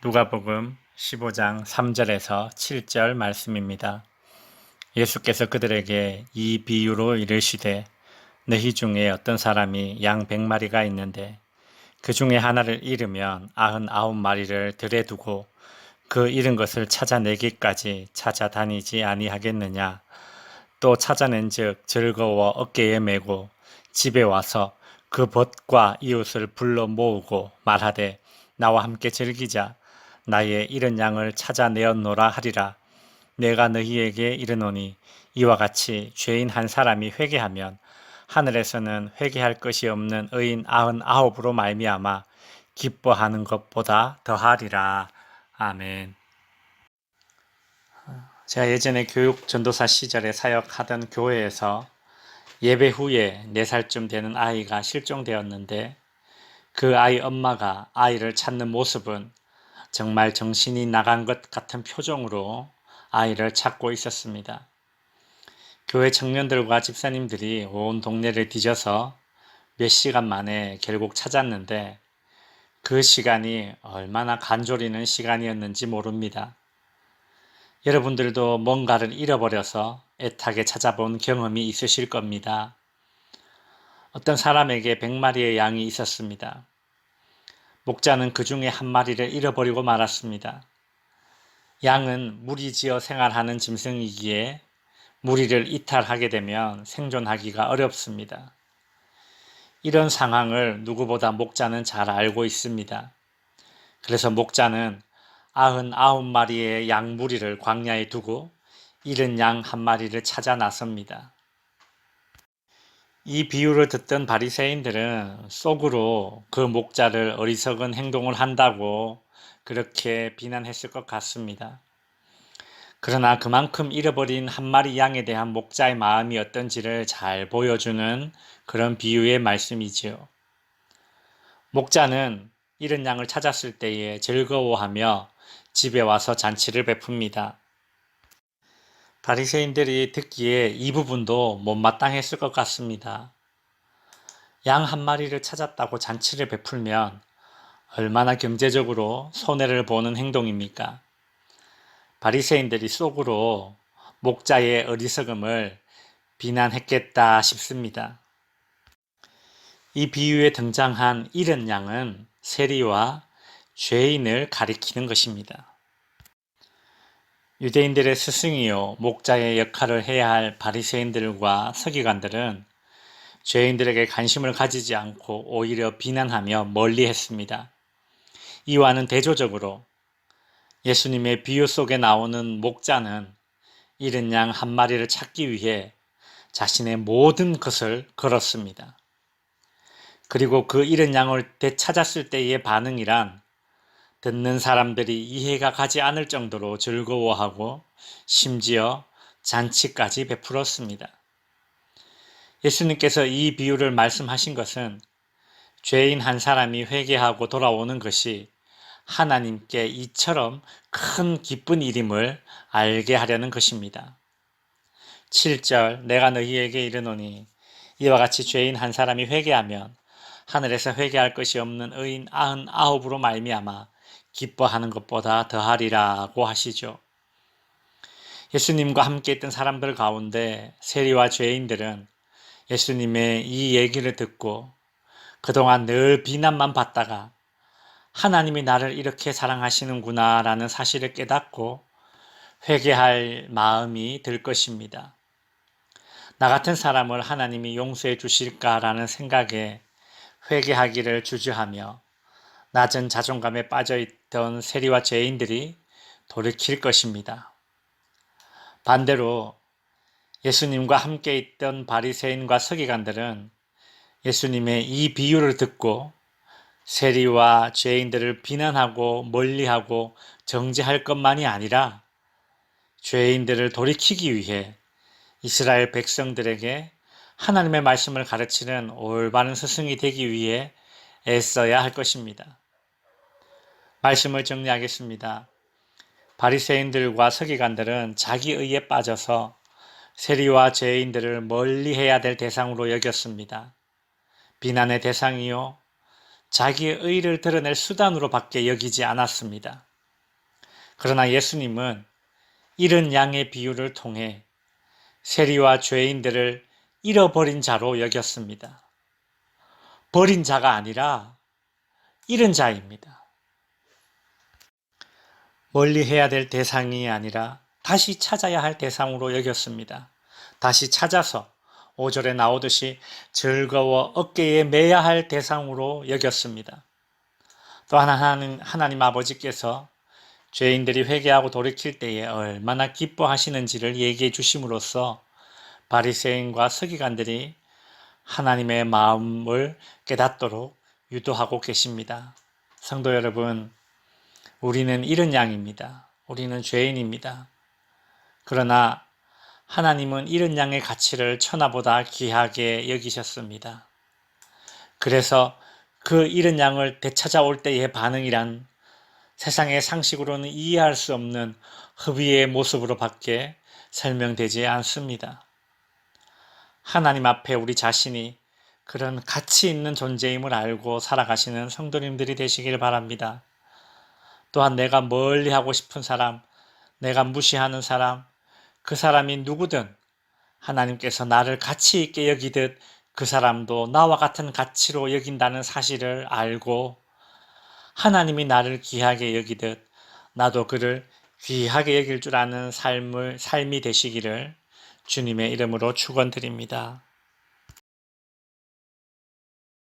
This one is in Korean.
누가복음 15장 3절에서 7절 말씀입니다. 예수께서 그들에게 이 비유로 이르시되 너희 중에 어떤 사람이 양 100마리가 있는데 그 중에 하나를 잃으면 99마리를 들에 두고 그 잃은 것을 찾아내기까지 찾아다니지 아니하겠느냐. 또 찾아낸즉 즐거워 어깨에 메고 집에 와서 그 벗과 이웃을 불러 모으고 말하되 나와 함께 즐기자. 나의 잃은 양을 찾아내었노라 하리라. 내가 너희에게 이르노니 이와 같이 죄인 한 사람이 회개하면 하늘에서는 회개할 것이 없는 의인 99으로 말미암아 기뻐하는 것보다 더하리라. 아멘. 제가 예전에 교육 전도사 시절에 사역하던 교회에서 예배 후에 4살쯤 되는 아이가 실종되었는데 그 아이 엄마가 아이를 찾는 모습은 정말 정신이 나간 것 같은 표정으로 아이를 찾고 있었습니다. 교회 청년들과 집사님들이 온 동네를 뒤져서 몇 시간 만에 결국 찾았는데 그 시간이 얼마나 간조리는 시간이었는지 모릅니다. 여러분들도 뭔가를 잃어버려서 애타게 찾아본 경험이 있으실 겁니다. 어떤 사람에게 100마리의 양이 있었습니다. 목자는 그 중에 한 마리를 잃어버리고 말았습니다. 양은 무리지어 생활하는 짐승이기에 무리를 이탈하게 되면 생존하기가 어렵습니다. 이런 상황을 누구보다 목자는 잘 알고 있습니다. 그래서 목자는 99마리의 양 무리를 광야에 두고 잃은 양 한 마리를 찾아 나섭니다. 이 비유를 듣던 바리새인들은 속으로 그 목자를 어리석은 행동을 한다고 그렇게 비난했을 것 같습니다. 그러나 그만큼 잃어버린 한 마리 양에 대한 목자의 마음이 어떤지를 잘 보여주는 그런 비유의 말씀이지요. 목자는 잃은 양을 찾았을 때에 즐거워하며 집에 와서 잔치를 베풉니다. 바리새인들이 듣기에 이 부분도 못마땅했을 것 같습니다. 양 한 마리를 찾았다고 잔치를 베풀면 얼마나 경제적으로 손해를 보는 행동입니까? 바리새인들이 속으로 목자의 어리석음을 비난했겠다 싶습니다. 이 비유에 등장한 잃은 양은 세리와 죄인을 가리키는 것입니다. 유대인들의 스승이요 목자의 역할을 해야 할 바리새인들과 서기관들은 죄인들에게 관심을 가지지 않고 오히려 비난하며 멀리했습니다. 이와는 대조적으로 예수님의 비유 속에 나오는 목자는 잃은 양 한 마리를 찾기 위해 자신의 모든 것을 걸었습니다. 그리고 그 잃은 양을 되찾았을 때의 반응이란 듣는 사람들이 이해가 가지 않을 정도로 즐거워하고 심지어 잔치까지 베풀었습니다. 예수님께서 이 비유를 말씀하신 것은 죄인 한 사람이 회개하고 돌아오는 것이 하나님께 이처럼 큰 기쁜 일임을 알게 하려는 것입니다. 7절 내가 너희에게 이르노니 이와 같이 죄인 한 사람이 회개하면 하늘에서 회개할 것이 없는 의인 99으로 말미암아 기뻐하는 것보다 더하리라고 하시죠. 예수님과 함께 있던 사람들 가운데 세리와 죄인들은 예수님의 이 얘기를 듣고 그동안 늘 비난만 받다가 하나님이 나를 이렇게 사랑하시는구나 라는 사실을 깨닫고 회개할 마음이 들 것입니다. 나 같은 사람을 하나님이 용서해 주실까라는 생각에 회개하기를 주저하며 낮은 자존감에 빠져있던 세리와 죄인들이 돌이킬 것입니다. 반대로 예수님과 함께 있던 바리새인과 서기관들은 예수님의 이 비유를 듣고 세리와 죄인들을 비난하고 멀리하고 정죄할 것만이 아니라 죄인들을 돌이키기 위해 이스라엘 백성들에게 하나님의 말씀을 가르치는 올바른 스승이 되기 위해 애써야 할 것입니다. 말씀을 정리하겠습니다. 바리새인들과 서기관들은 자기 의에 빠져서 세리와 죄인들을 멀리해야 될 대상으로 여겼습니다. 비난의 대상이요 자기의 의를 드러낼 수단으로 밖에 여기지 않았습니다. 그러나 예수님은 잃은 양의 비유를 통해 세리와 죄인들을 잃어버린 자로 여겼습니다. 버린 자가 아니라 잃은 자입니다. 멀리 해야 될 대상이 아니라 다시 찾아야 할 대상으로 여겼습니다. 다시 찾아서 5절에 나오듯이 즐거워 어깨에 매야 할 대상으로 여겼습니다. 또 하나님 아버지께서 죄인들이 회개하고 돌이킬 때에 얼마나 기뻐하시는지를 얘기해 주심으로써 바리새인과 서기관들이 하나님의 마음을 깨닫도록 유도하고 계십니다. 성도 여러분, 우리는 잃은 양입니다. 우리는 죄인입니다. 그러나 하나님은 잃은 양의 가치를 천하보다 귀하게 여기셨습니다. 그래서 그 잃은 양을 되찾아올 때의 반응이란 세상의 상식으로는 이해할 수 없는 허비의 모습으로밖에 설명되지 않습니다. 하나님 앞에 우리 자신이 그런 가치 있는 존재임을 알고 살아가시는 성도님들이 되시길 바랍니다. 또한 내가 멀리 하고 싶은 사람, 내가 무시하는 사람, 그 사람이 누구든 하나님께서 나를 가치 있게 여기듯 그 사람도 나와 같은 가치로 여긴다는 사실을 알고 하나님이 나를 귀하게 여기듯 나도 그를 귀하게 여길 줄 아는 삶이 되시기를 주님의 이름으로 축원드립니다.